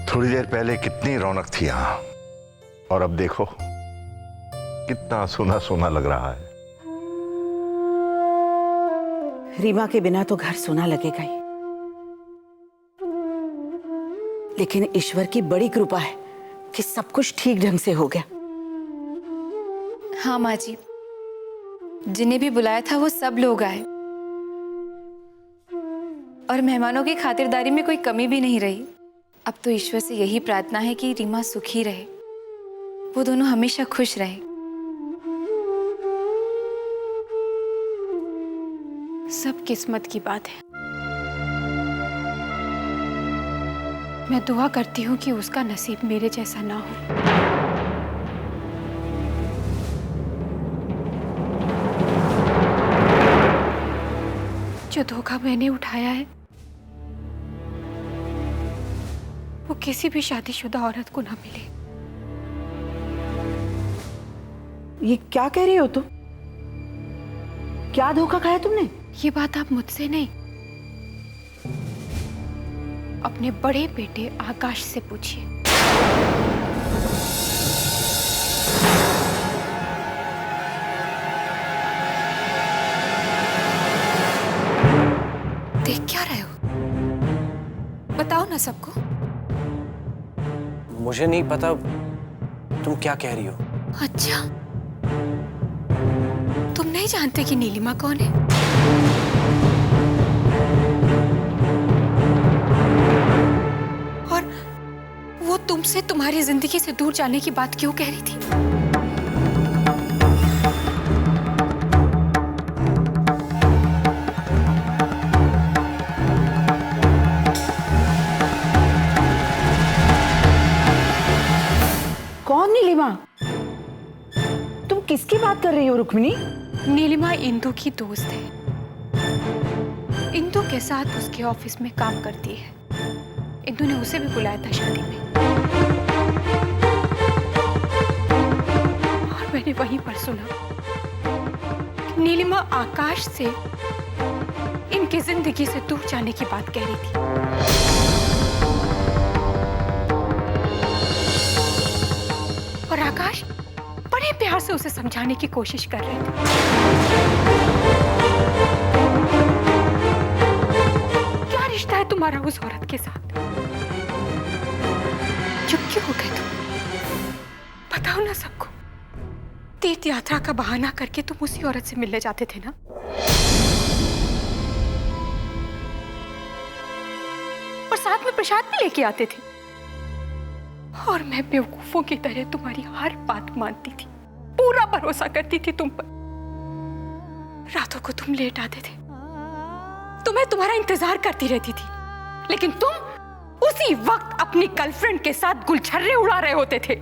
थोड़ी देर पहले कितनी रौनक थी यहाँ, और अब देखो कितना सूना सूना लग रहा है। रीमा के बिना तो घर सूना लगेगा ही, लेकिन ईश्वर की बड़ी कृपा है कि सब कुछ ठीक ढंग से हो गया। हाँ माँ जी, जिन्हें भी बुलाया था वो सब लोग आए और मेहमानों की खातिरदारी में कोई कमी भी नहीं रही। अब तो ईश्वर से यही प्रार्थना है कि रीमा सुखी रहे, वो दोनों हमेशा खुश रहे। सब किस्मत की बात है। मैं दुआ करती हूँ कि उसका नसीब मेरे जैसा ना हो। जो धोखा मैंने उठाया है वो किसी भी शादीशुदा औरत को ना मिले। ये क्या कह रही हो तुम? क्या धोखा खाया तुमने? ये बात आप मुझसे नहीं, अपने बड़े बेटे आकाश से पूछिए। देख क्या रहे हो? बताओ ना सबको। मुझे नहीं पता तुम क्या कह रही हो। अच्छा, तुम नहीं जानते कि नीलिमा कौन है? और वो तुमसे तुम्हारी जिंदगी से दूर जाने की बात क्यों कह रही थी? कौन नीलिमा? तुम किसकी बात कर रही हो रुक्मिणी? नीलिमा इंदु की दोस्त है। इंदु के साथ उसके ऑफिस में काम करती है। इंदु ने उसे भी बुलाया था शादी में, और मैंने वहीं पर सुना कि नीलिमा आकाश से इनकी जिंदगी से दूर जाने की बात कह रही थी। और आकाश बड़े प्यार से उसे समझाने की कोशिश कर रहे थे। क्या रिश्ता है तुम्हारा उस औरत के साथ? चुप क्यों हो गए तुम? बताओ ना सबको। तीर्थ यात्रा का बहाना करके तुम उसी औरत से मिलने जाते थे ना? और साथ में प्रसाद भी लेके आते थे। और मैं बेवकूफों की तरह तुम्हारी हर बात मानती थी, पूरा भरोसा करती थी तुम पर। रातों को तुम लेट आते थे, तुम्हें तुम्हारा इंतजार करती रहती थी, लेकिन तुम उसी वक्त अपनी गर्लफ्रेंड के साथ गुलछर्रे उड़ा रहे होते थे,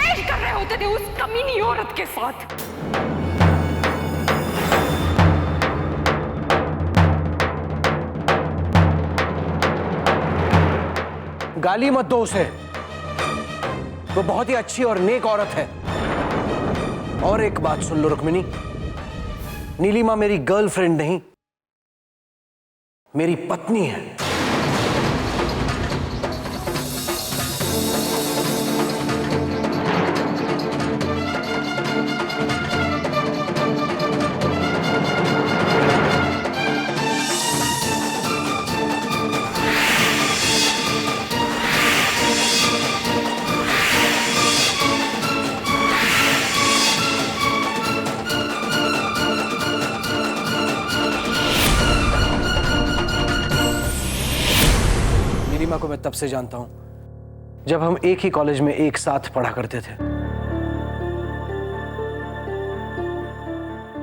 ऐश कर रहे होते थे उस कमीनी औरत के साथ। गाली मत दो उसे, वो बहुत ही अच्छी और नेक औरत है। और एक बात सुन लो रुक्मिणी, नीलिमा मेरी गर्लफ्रेंड नहीं, मेरी पत्नी है। नीलिमा को मैं तब से जानता हूं जब हम एक ही कॉलेज में एक साथ पढ़ा करते थे।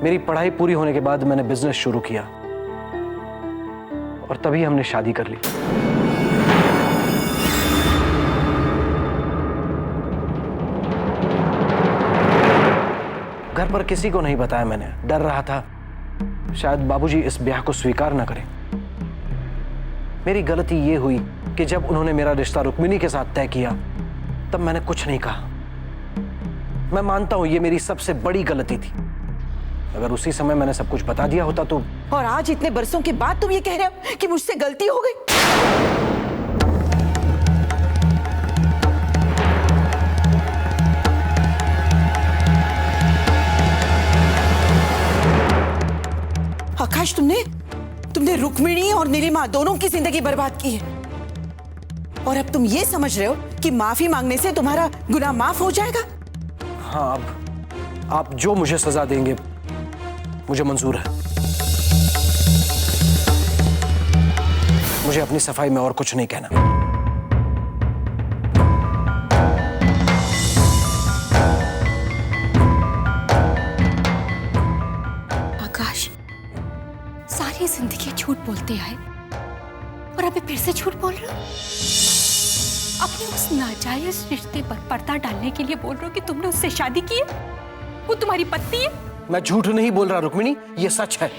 मेरी पढ़ाई पूरी होने के बाद मैंने बिजनेस शुरू किया और तभी हमने शादी कर ली। घर पर किसी को नहीं बताया मैंने, डर रहा था शायद बाबूजी इस ब्याह को स्वीकार ना करें। मेरी गलती ये हुई कि जब उन्होंने मेरा रिश्ता रुक्मिणी के साथ तय किया तब मैंने कुछ नहीं कहा। मैं मानता हूं ये मेरी सबसे बड़ी गलती थी। अगर उसी समय मैंने सब कुछ बता दिया होता तो। और आज इतने बरसों के बाद तुम ये कह रहे हो कि मुझसे गलती हो गई? तुमने रुक्मिणी और नीलिमा दोनों की जिंदगी बर्बाद की है, और अब तुम ये समझ रहे हो कि माफी मांगने से तुम्हारा गुनाह माफ हो जाएगा? हाँ, अब आप जो मुझे सजा देंगे मुझे मंजूर है। मुझे अपनी सफाई में और कुछ नहीं कहना। आकाश, सारी जिंदगी झूठ बोलते आए और अभी फिर से झूठ बोल रहे हो। अपने उस नाजायज रिश्ते पर पर्दा डालने के लिए बोल रहे हो कि तुमने उससे शादी की है, वो तुम्हारी पत्नी है। मैं झूठ नहीं बोल रहा रुक्मिणी, ये सच है।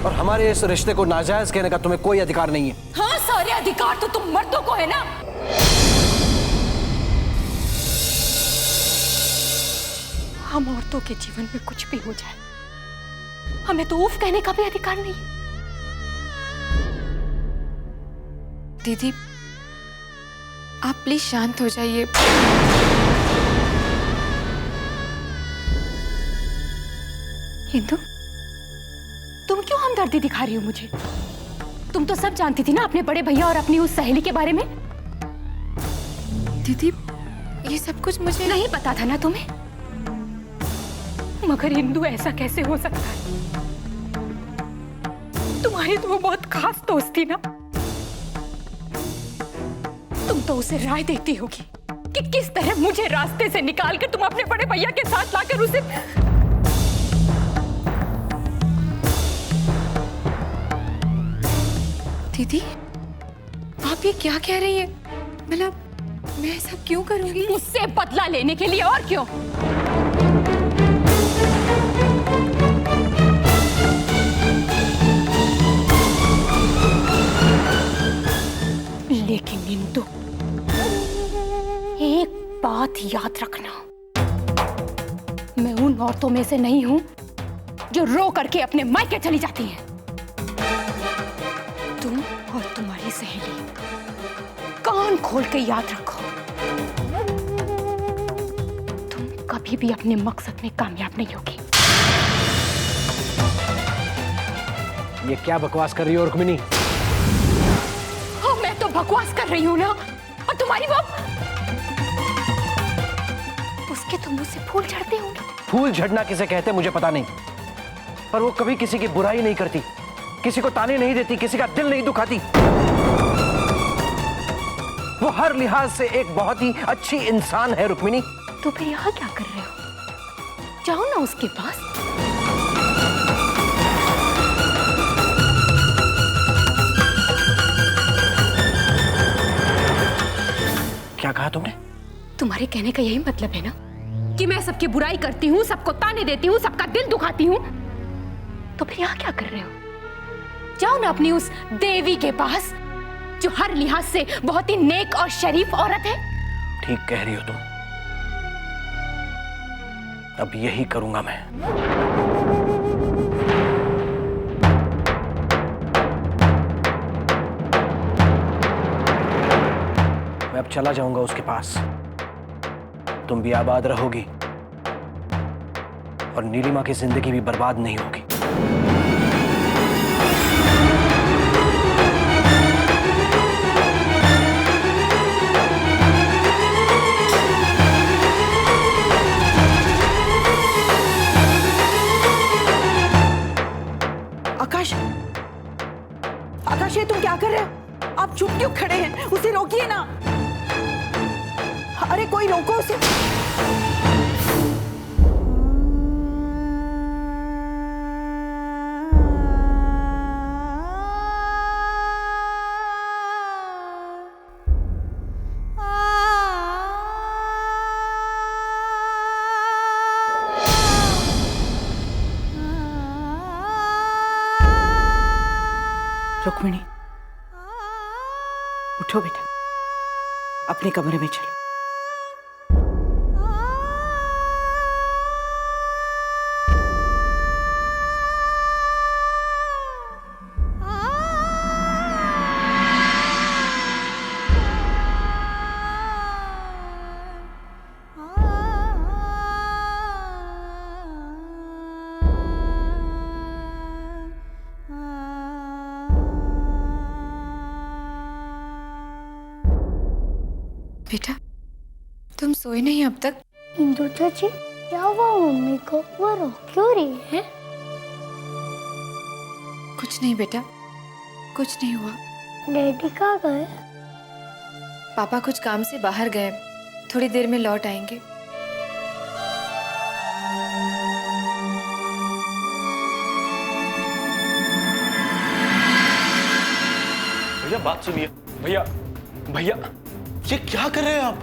और हमारे इस रिश्ते को नाजायज कहने का तुम्हें कोई अधिकार नहीं है। हाँ, सारे अधिकार तो तुम मर्दों को है ना। हम औरतों के जीवन में कुछ भी हो जाए, हमें तो उफ कहने का भी अधिकार नहीं है। दीदी, आप प्लीज शांत हो जाइए। हिंदू, तुम क्यों हमदर्दी दिखा रही हो मुझे? तुम तो सब जानती थी ना अपने बड़े भैया और अपनी उस सहेली के बारे में। दीदी, ये सब कुछ मुझे नहीं पता था ना तुम्हें? मगर हिंदू, ऐसा कैसे हो सकता है? तुम्हारी तो वो बहुत खास दोस्त थी ना। तुम तो उसे राय देती होगी कि किस तरह मुझे रास्ते से निकालकर तुम अपने बड़े भैया के साथ लाकर उसे। दीदी, आप ये क्या कह रही है? मतलब मैं सब क्यों करूंगी? उससे बदला लेने के लिए, और क्यों? लेकिन इंदु, एक बात याद रखना, मैं उन औरतों में से नहीं हूं जो रो करके अपने मायके चली जाती हैं। तुम और तुम्हारी सहेली कान खोल के याद रखो, तुम कभी भी अपने मकसद में कामयाब नहीं होगी। ये क्या बकवास कर रही हो रुक्मिणी? हाँ, मैं तो बकवास कर रही हूँ ना। और तुम्हारी वो, उसके तुम मुझसे फूल झड़ते होंगे। फूल झड़ना किसे कहते मुझे पता नहीं, पर वो कभी किसी की बुराई नहीं करती, किसी को ताने नहीं देती, किसी का दिल नहीं दुखाती। वो हर लिहाज से एक बहुत ही अच्छी इंसान है रुक्मिणी। तो फिर यहाँ क्या कर रहे हो? जाओ ना उसके पास। क्या कहा तुमने? तुम्हारे कहने का यही मतलब है ना कि मैं सबकी बुराई करती हूँ, सबको ताने देती हूँ, सबका दिल दुखाती हूँ? तो फिर यहाँ क्या कर रहे हो? जाओ ना अपनी उस देवी के पास जो हर लिहाज से बहुत ही नेक और शरीफ औरत है। ठीक कह रही हो तुम, अब यही करूंगा मैं। मैं अब चला जाऊंगा उसके पास, तुम भी आबाद रहोगी और नीलिमा की जिंदगी भी बर्बाद नहीं होगी। आकाश, आकाश, ये तुम क्या कर रहे हो? आप चुप क्यों खड़े हैं? उसे रोकिए ना। अरे कोई रोको उसे। रुक्मिणी, उठो बेटा, अपने कमरे में चलो। बेटा, तुम सोए नहीं अब तक? इंदु चाची, क्या हुआ मम्मी को? वो रो क्यों रही है? कुछ नहीं बेटा, कुछ नहीं हुआ। डैडी कहाँ गए? पापा कुछ काम से बाहर गए, थोड़ी देर में लौट आएंगे। भैया बात सुनिए। भैया भैया ये क्या कर रहे हैं आप?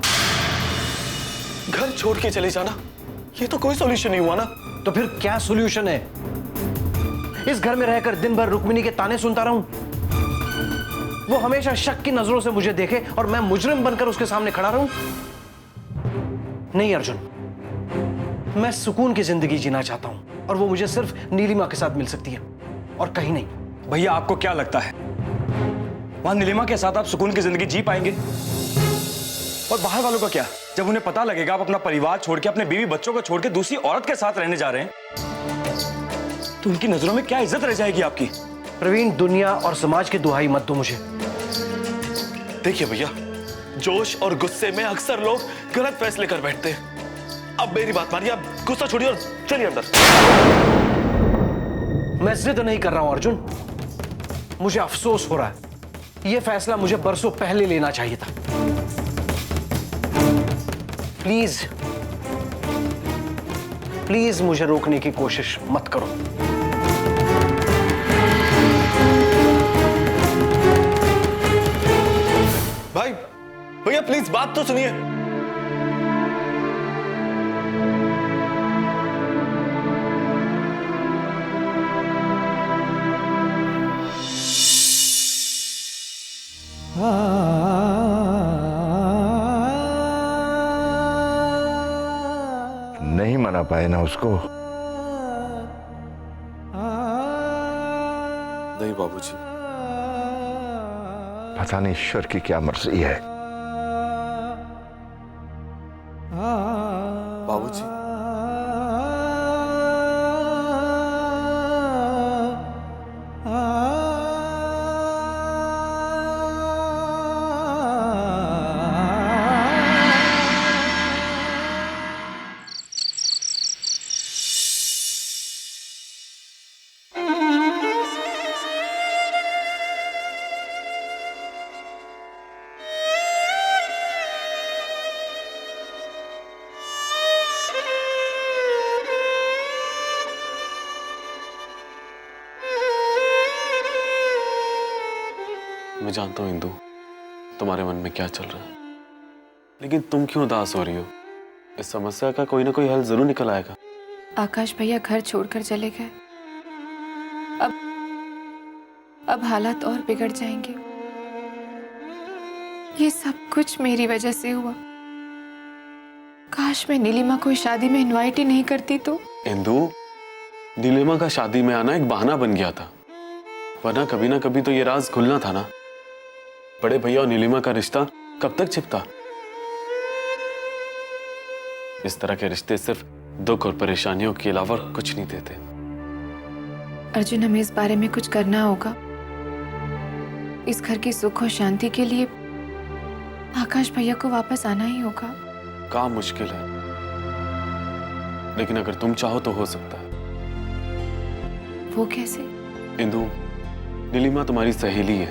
घर छोड़ के चले जाना, ये तो कोई सॉल्यूशन नहीं हुआ ना। तो फिर क्या सॉल्यूशन है? इस घर में रहकर दिन भर रुक्मिणी के ताने सुनता रहूं? वो हमेशा शक की नजरों से मुझे देखे और मैं मुजरिम बनकर उसके सामने खड़ा रहूं? नहीं अर्जुन, मैं सुकून की जिंदगी जीना चाहता हूं और वो मुझे सिर्फ नीलिमा के साथ मिल सकती है और कहीं नहीं। भैया आपको क्या लगता है वहां नीलिमा के साथ आप सुकून की जिंदगी जी पाएंगे? और बाहर वालों का क्या? जब उन्हें पता लगेगा आप अपना परिवार छोड़ के, अपने बीवी बच्चों को छोड़ के दूसरी औरत के साथ रहने जा रहे हैं, तो उनकी नजरों में क्या इज्जत रह जाएगी आपकी? प्रवीण, दुनिया और समाज की दुहाई मत दो मुझे। देखिए भैया, जोश और गुस्से में अक्सर लोग गलत फैसले कर बैठते हैं। अब मेरी बात मानिए, आप गुस्सा छोड़िए और चलिए अंदर। मैं जिद नहीं कर रहा हूं अर्जुन, मुझे अफसोस हो रहा है। यह फैसला मुझे बरसों पहले लेना चाहिए था। प्लीज प्लीज मुझे रोकने की कोशिश मत करो। भाई भैया प्लीज बात तो सुनिए। नहीं मना पाए ना उसको? नहीं बाबूजी। पता नहीं ईश्वर की क्या मर्जी है। बाबूजी मैं जानता हूं इंदु तुम्हारे मन में क्या चल रहा है, लेकिन तुम क्यों उदास हो रही हो? इस समस्या का कोई ना कोई हल जरूर निकल आएगा। आकाश भैया घर छोड़कर चले गए, अब हालात और बिगड़ जाएंगे। ये सब कुछ मेरी वजह से हुआ। काश मैं नीलिमा को इस शादी में इनवाइट ही नहीं करती तो। इंदु, नीलिमा का शादी में आना एक बहाना बन गया था, वरना कभी ना कभी तो ये राज खुलना था ना। बड़े भैया और नीलिमा का रिश्ता कब तक छिपता? इस तरह के रिश्ते सिर्फ दुख और परेशानियों के अलावा कुछ नहीं देते। अर्जुन, हमें इस बारे में कुछ करना होगा। इस घर की सुख और शांति के लिए आकाश भैया को वापस आना ही होगा। काम मुश्किल है, लेकिन अगर तुम चाहो तो हो सकता है। वो कैसे? इंदु, नीलिमा तुम्हारी सहेली है,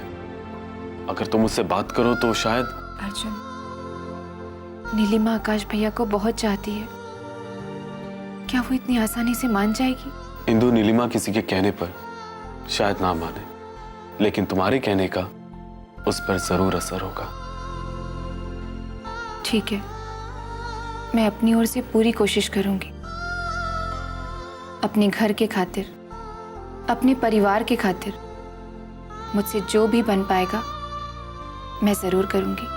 अगर तुम उससे बात करो तो शायद। अर्जुन, नीलिमा आकाश भैया को बहुत चाहती है, क्या वो इतनी आसानी से मान जाएगी? इंदु, नीलिमा किसी के कहने पर शायद ना माने, लेकिन तुम्हारे कहने का उस पर जरूर असर होगा। ठीक है, मैं अपनी ओर से पूरी कोशिश करूंगी। अपने घर के खातिर, अपने परिवार के खातिर मुझसे जो भी बन पाएगा मैं जरूर करूंगी।